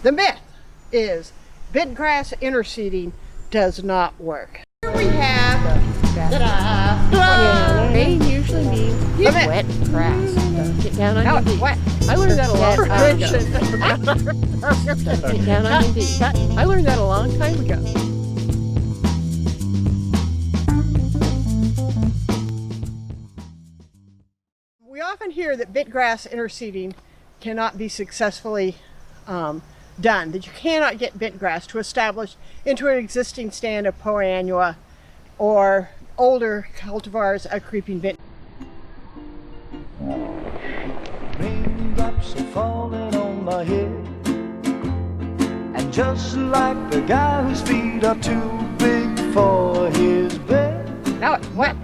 The myth is bentgrass interseeding does not work. Here we have Rain usually means wet grass. Get down on your knees. I learned that a long time ago. Get down on your knees. I learned that a long time ago. We often hear that bentgrass interseeding cannot be successfully done, that you cannot get bentgrass to establish into an existing stand of Poa annua or older cultivars of creeping bent. Raindrops are falling on my head, and just like the guy whose feet are too big for his bed. Now it's wet.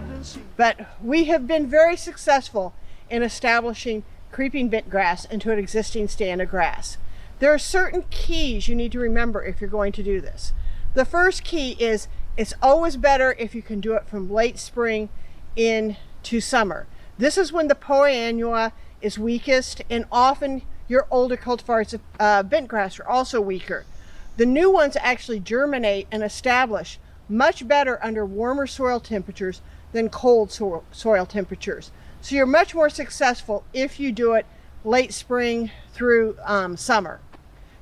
But we have been very successful in establishing creeping bentgrass into an existing stand of grass. There are certain keys you need to remember if you're going to do this. The first key is it's always better if you can do it from late spring into summer. This is when the Poa annua is weakest, and often your older cultivars of bentgrass are also weaker. The new ones actually germinate and establish much better under warmer soil temperatures than cold soil temperatures. So you're much more successful if you do it late spring through summer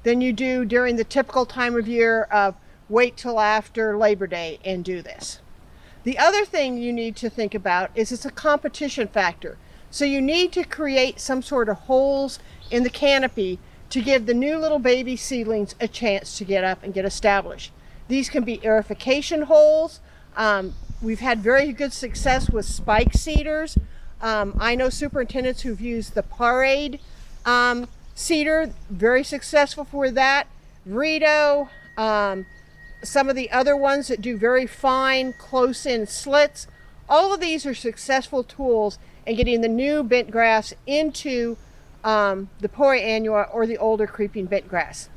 than you do during the typical time of year of wait till after Labor Day and do this. The other thing you need to think about is it's a competition factor. So you need to create some sort of holes in the canopy to give the new little baby seedlings a chance to get up and get established. These can be aerification holes. We've had very good success with spike seeders. I know superintendents who've used the Parade seeder, very successful for that. Rito, some of the other ones that do very fine close-in slits. All of these are successful tools in getting the new bentgrass into the Poa annua or the older creeping bentgrass.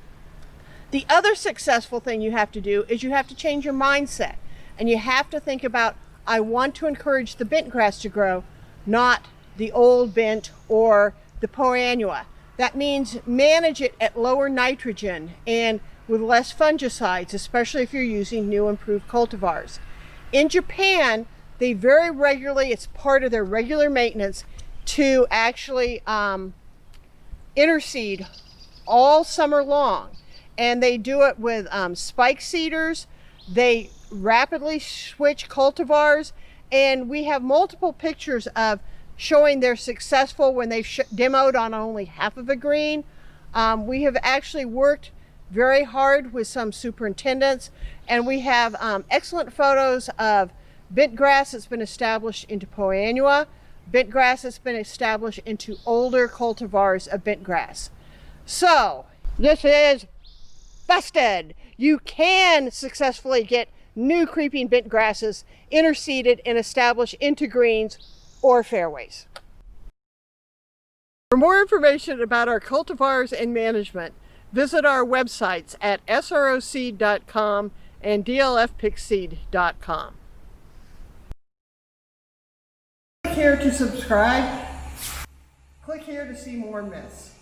The other successful thing you have to do is you have to change your mindset, and you have to think about, I want to encourage the bentgrass to grow, not the old bent or the Poa annua. That means manage it at lower nitrogen and with less fungicides, especially if you're using new improved cultivars. In Japan, they very regularly, it's part of their regular maintenance to actually interseed all summer long. And they do it with spike seeders. They rapidly switch cultivars, and we have multiple pictures of showing they're successful when they've demoed on only half of a green. We have actually worked very hard with some superintendents, and we have excellent photos of bentgrass that's been established into Poa annua, bentgrass that's been established into older cultivars of bentgrass. So this is busted. You can successfully get new creeping bentgrasses interseeded and established into greens or fairways. For more information about our cultivars and management, visit our websites at sroseed.com and dlfpickseed.com. Click here to subscribe. Click here to see more myths.